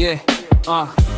Yeah,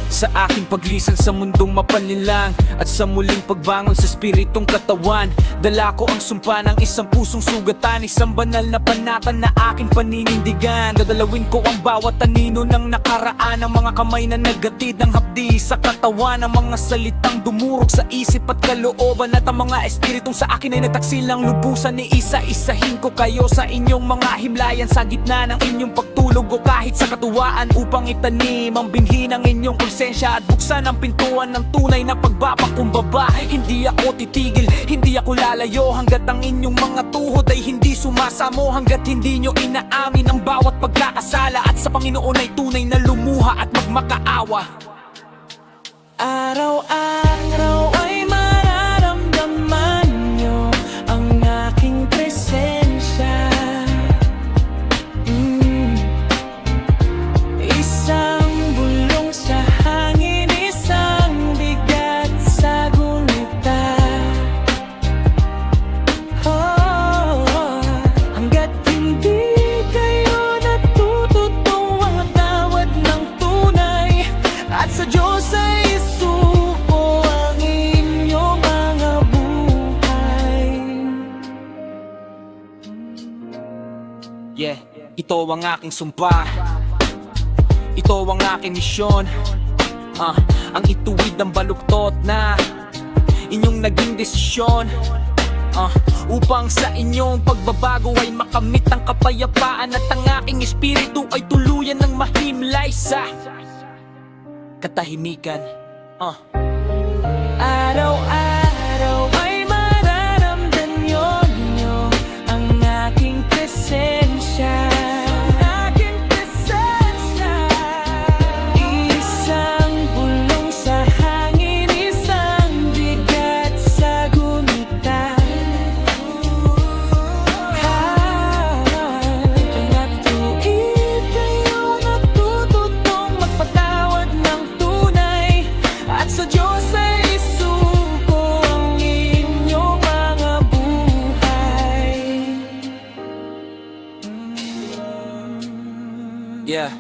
sa aking paglisan sa mundong mapanlinlang at sa muling pagbangon sa spiritong katawan, dala ko ang sumpa ng isang pusong sugatan, isang banal na panatan na aking paninindigan. Dadalawin ko ang bawat anino ng nakaraan, ang mga kamay na naghatid ng hapdi sa katawan, ang mga salitang dumurog sa isip at kalooban, at ang mga espiritong sa akin ay nagtaksilang lubusan. Ni isa-isahin ko kayo sa inyong mga himlayan, sa gitna ng inyong pagtulog o kahit sa katuwaan, upang itanim ang binhi ng inyong konsensya at buksan ang pintuan ng tunay na pagpapakumbaba. Hindi ako titigil, hindi ako lalayo hanggat ang inyong mga tuhod ay hindi sumasamo, hanggat hindi nyo inaamin ang bawat pagkakasala at sa Panginoon ay tunay na lumuha at magmakaawa. Araw-araw ay mararamdaman nyo ang aking presensya. Isang bulong sa hangin, isang bigat sa gunita. Hanggat hindi kayo natututong ang tawad ng tunay, at sa Diyos ay isuko ang inyong mga buhay. Yeah, ito ang aking sumpa, ito ang aking misyon, ang ituwid ng baluktot na inyong naging desisyon, upang sa inyong pagbabago ay makamit ang kapayapaan, at ang aking espiritu ay tuluyan ng mahimlay sa katahimikan. Araw-araw ay mararamdaman nyo ang aking presensya. Isang bulong sa hangin, isang bigat sa gunita. Hanggat tuwid kayo natututong magpatawad ng tunay, at sa Diyos ay isuko ang inyong mga buhay. Yeah.